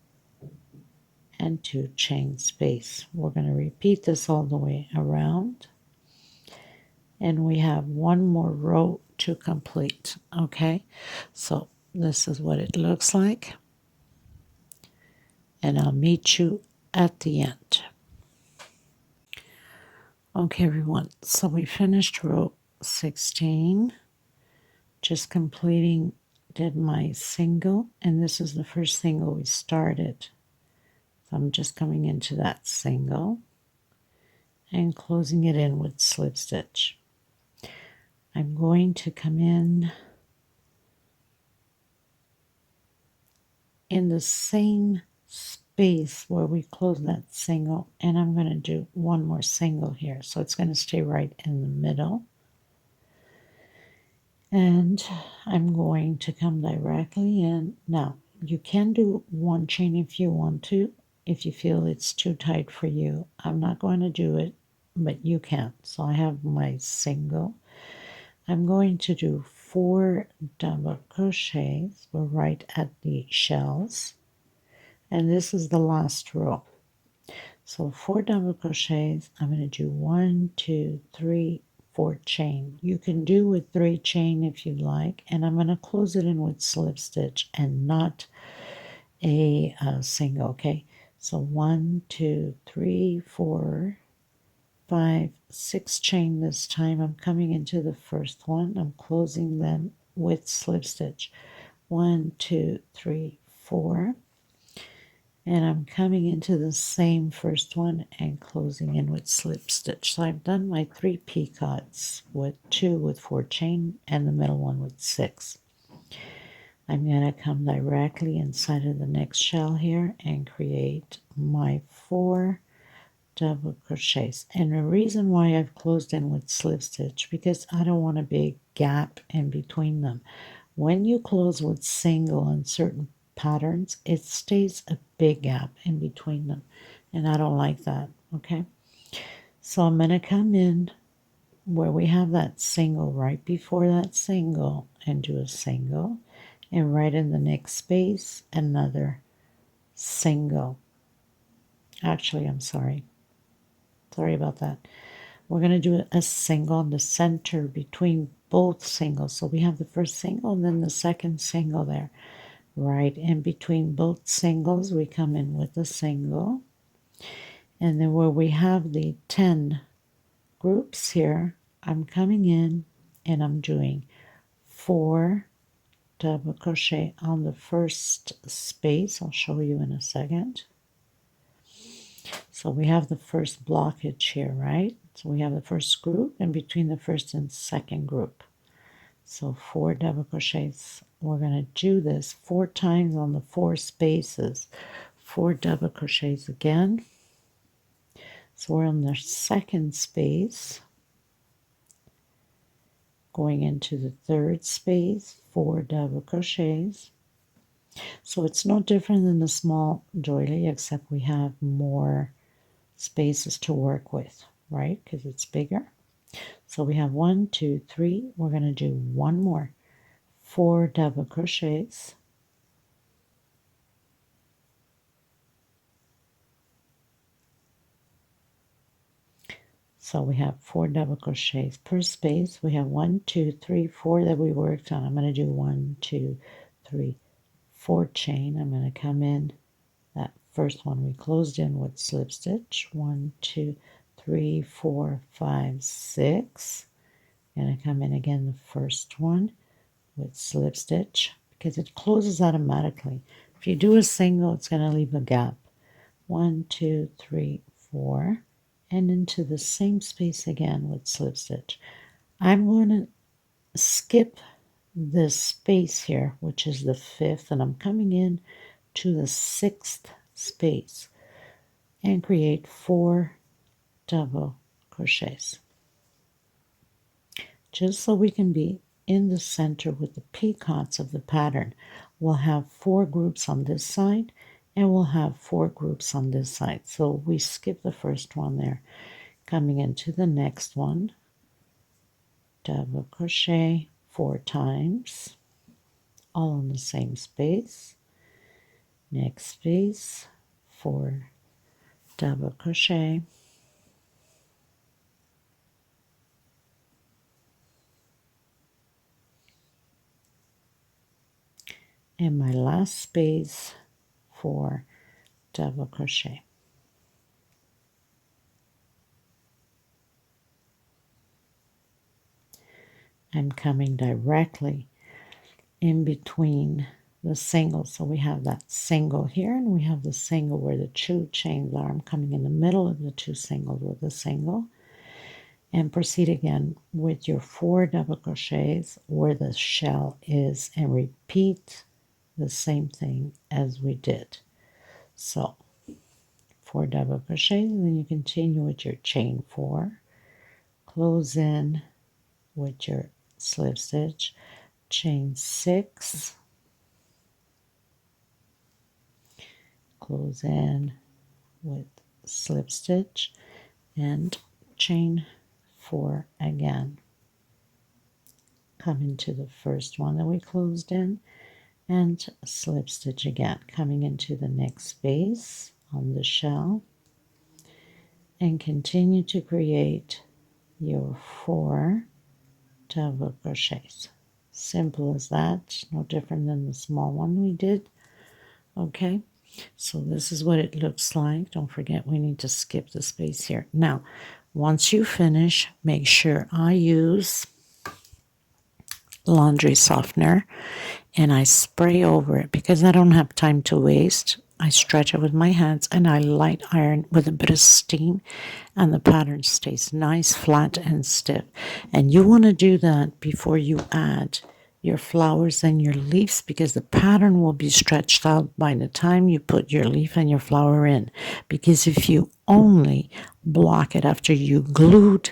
Speaker 1: and 2 chain space. We're going to repeat this all the way around, and we have 1 more row to complete. Okay, so this is what it looks like, and I'll meet you at the end. Okay, everyone, so we finished row 16, just completing, did my single, and this is the first single we started. So I'm just coming into that single and closing it in with slip stitch. I'm going to come in the same space where we closed that single, and I'm going to do 1 more single here, so it's going to stay right in the middle. And I'm going to come directly in. Now you can do 1 chain if you want to, if you feel it's too tight for you. I'm not going to do it, but you can. So I have my single. I'm going to do 4 double crochets. We're right at the shells, and this is the last row. So 4 double crochets. I'm going to do 1, 2, 3, 4 chain. You can do with 3 chain if you like, and I'm going to close it in with slip stitch and not a single. Okay, so 1, 2, 3, 4, 5, 6 chain this time. I'm coming into the first one. I'm closing them with slip stitch. 1, 2, 3, 4. And I'm coming into the same first one and closing in with slip stitch. So I've done my 3 picots with 2 with 4 chain and the middle one with 6. I'm going to come directly inside of the next shell here and create my 4 double crochets. And the reason why I've closed in with slip stitch, because I don't want a big gap in between them. When you close with single in certain patterns, it stays a big gap in between them, and I don't like that. Okay, so I'm going to come in where we have that single right before that single and do a single, and right in the next space another single. Actually, I'm sorry about that. We're going to do a single in the center between both singles. So we have the first single and then the second single there. Right in between both singles, we come in with a single. And then where we have the 10 groups here, I'm coming in and I'm doing 4 double crochet on the first space. I'll show you in a second. So we have the first blockage here, right? So we have the first group in between the first and second group. So 4 double crochets. We're going to do this 4 times on the 4 spaces. 4 double crochets again. So we're on the second space, going into the third space, 4 double crochets. So it's no different than the small doily, except we have more spaces to work with, right? Because it's bigger. So we have 1, 2, 3. We're going to do one more. 4 double crochets. So we have 4 double crochets per space. We have 1, 2, 3, 4 that we worked on. I'm going to do 1, 2, 3, 4 chain. I'm going to come in that first one we closed in with slip stitch. 1, 2, 3, 4, 5, 6. And I come in again the first one with slip stitch because it closes automatically. If you do a single, it's going to leave a gap. 1, 2, 3, 4, and into the same space again with slip stitch. I'm going to skip this space here, which is the 5th, and I'm coming in to the 6th space and create 4 double crochets, just so we can be in the center with the peacocks of the pattern. We'll have 4 groups on this side and we'll have 4 groups on this side. So we skip the first one there. Coming into the next one, double crochet 4 times, all in the same space. Next space, 4 double crochet. And my last space, 4 double crochet. I'm coming directly in between the singles. So we have that single here and we have the single where the 2 chains are. I'm coming in the middle of the 2 singles with a single, and proceed again with your 4 double crochets where the shell is and repeat the same thing as we did. So 4 double crochets, and then you continue with your chain 4, close in with your slip stitch, chain 6, close in with slip stitch, and chain 4 again. Come into the first one that we closed in and slip stitch again, coming into the next space on the shell, and continue to create your 4 double crochets. Simple as that, no different than the small one we did. Okay, so this is what it looks like. Don't forget we need to skip the space here. Now, once you finish, make sure I use laundry softener and I spray over it because I don't have time to waste. I stretch it with my hands and I light iron with a bit of steam, and the pattern stays nice, flat, and stiff. And you want to do that before you add your flowers and your leaves, because the pattern will be stretched out by the time you put your leaf and your flower in. Because if you only block it after you glued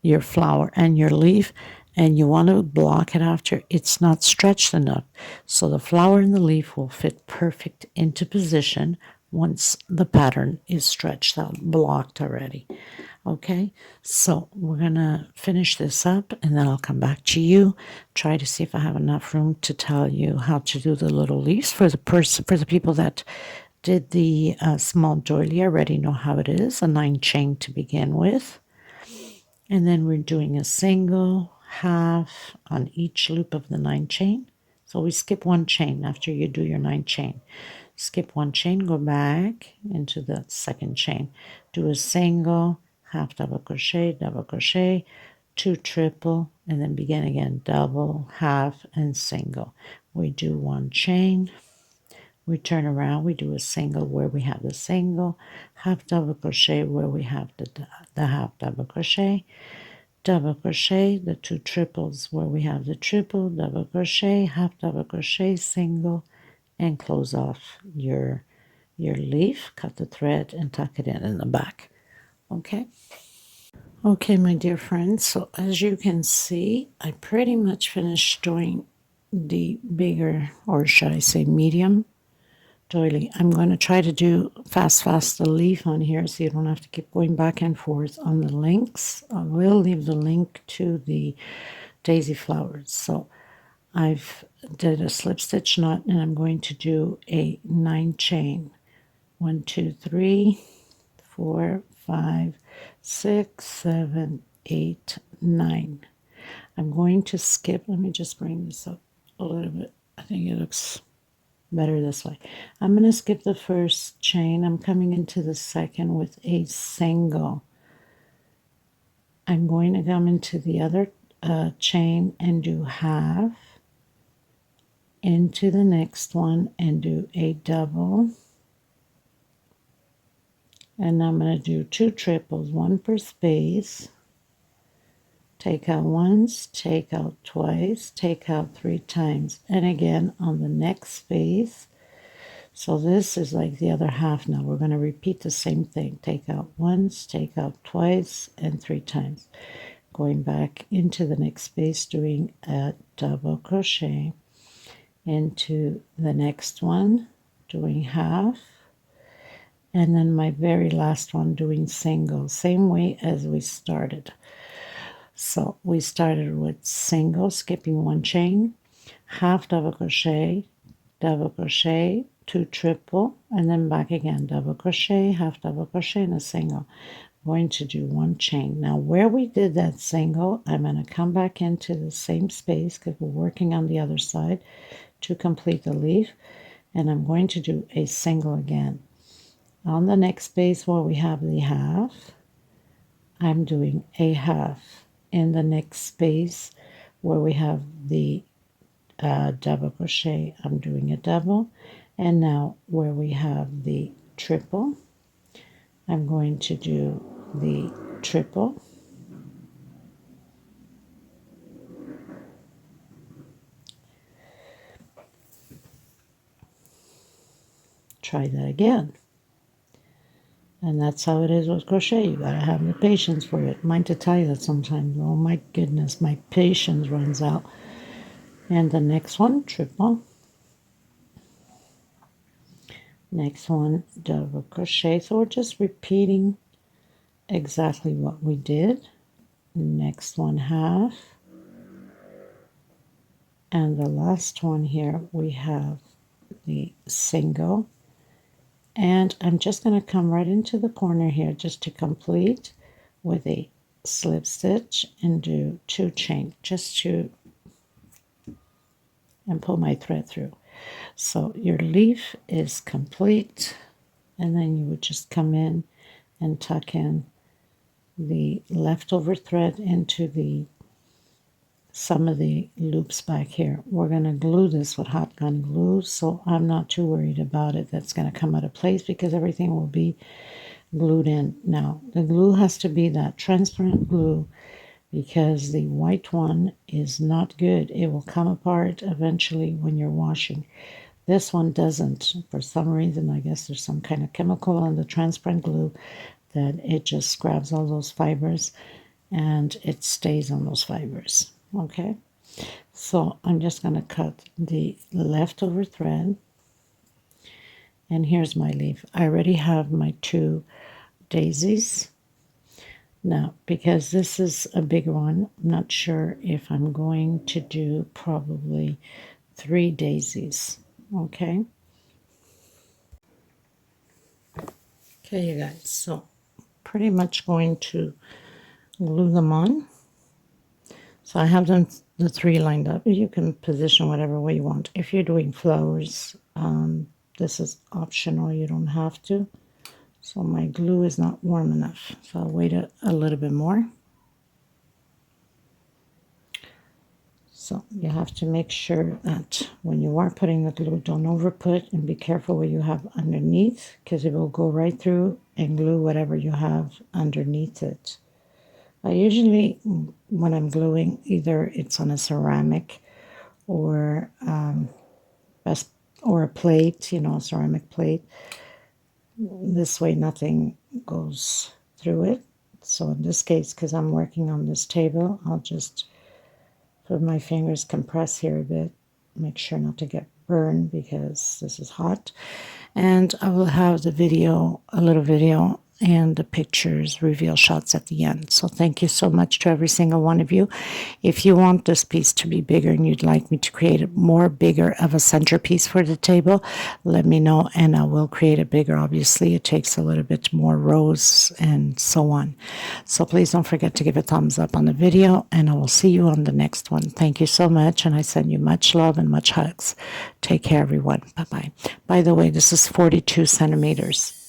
Speaker 1: your flower and your leaf, and you want to block it after, it's not stretched enough. So the flower and the leaf will fit perfect into position once the pattern is stretched out, blocked already. Okay, so we're gonna finish this up and then I'll come back to you, try to see if I have enough room to tell you how to do the little leaves. For the people that did the small doily, I already know how it is, a 9 chain to begin with. And then we're doing a single, half on each loop of the 9 chain. So we skip 1 chain after you do your 9 chain. Skip 1 chain, go back into the second chain. Do a single, half double crochet, 2 triple, and then begin again, double, half, and single. We do 1 chain, we turn around, we do a single where we have the single, half double crochet where we have the half double crochet, the 2 triples where we have the triple, double crochet, half double crochet, single, and close off your leaf, cut the thread and tuck it in the back. Okay. Okay, my dear friends, so as you can see, I pretty much finished doing the bigger, or should I say medium, doily. I'm going to try to do fast the leaf on here so you don't have to keep going back and forth on the links. I will leave the link to the daisy flowers. So I've did a slip stitch knot and I'm going to do a 9 chain. 1, 2, 3, 4, 5, 6, 7, 8, 9. I'm going to skip. Let me just bring this up a little bit. I think it looks better this way. I'm going to skip the first chain. I'm coming into the second with a single. I'm going to come into the other chain and do half, into the next one and do a double. And I'm going to do 2 triples, 1 per space. Take out once, take out twice, take out 3 times. And again on the next space. So this is like the other half now. We're going to repeat the same thing. Take out once, take out twice, and 3 times. Going back into the next space, doing a double crochet. Into the next one, doing half. And then my very last one doing single, same way as we started. So we started with single, skipping 1 chain, half double crochet, 2 triple, and then back again, double crochet, half double crochet, and a single. I'm going to do 1 chain. Now where we did that single, I'm going to come back into the same space because we're working on the other side to complete the leaf, and I'm going to do a single again. On the next space where we have the half, I'm doing a half. In the next space where we have the double crochet, I'm doing a double. And now where we have the triple, I'm going to do the triple. Try that again. And that's how it is with crochet. You gotta have the patience for it. Mind to tell you that sometimes, oh my goodness, my patience runs out. And the next one, triple. Next one, double crochet. So we're just repeating exactly what we did. Next one, half. And the last one here, we have the single. And I'm just going to come right into the corner here just to complete with a slip stitch and do 2 chain, just to, and pull my thread through. So your leaf is complete, and then you would just come in and tuck in the leftover thread into the some of the loops back here. We're going to glue this with hot gun glue, so I'm not too worried about it. That's going to come out of place because everything will be glued in. Now, the glue has to be that transparent glue because the white one is not good. It will come apart eventually when you're washing. This one doesn't. For some reason, I guess there's some kind of chemical on the transparent glue that it just grabs all those fibers and it stays on those fibers. Okay, so I'm just going to cut the leftover thread, and here's my leaf. I already have my 2 daisies. Now, because this is a big one, I'm not sure if I'm going to do probably 3 daisies. Okay. Okay, you guys, so pretty much going to glue them on. So I have them, the 3 lined up. You can position whatever way you want. If you're doing flowers, this is optional. You don't have to. So my glue is not warm enough. So I'll wait a little bit more. So you have to make sure that when you are putting the glue, don't over put, and be careful what you have underneath, because it will go right through and glue whatever you have underneath it. I usually, when I'm gluing, either it's on a ceramic or or a plate, you know, a ceramic plate. This way nothing goes through it. So in this case, because I'm working on this table, I'll just put my fingers, compress here a bit, make sure not to get burned because this is hot. And I will have the video, a little video, and the pictures, reveal shots at the end. So thank you so much to every single one of you. If you want this piece to be bigger and you'd like me to create a more bigger of a centerpiece for the table, let me know and I will create it bigger. Obviously, it takes a little bit more rows and so on. So please don't forget to give a thumbs up on the video, and I will see you on the next one. Thank you so much, and I send you much love and much hugs. Take care, everyone. Bye-bye. By the way, this is 42 centimeters.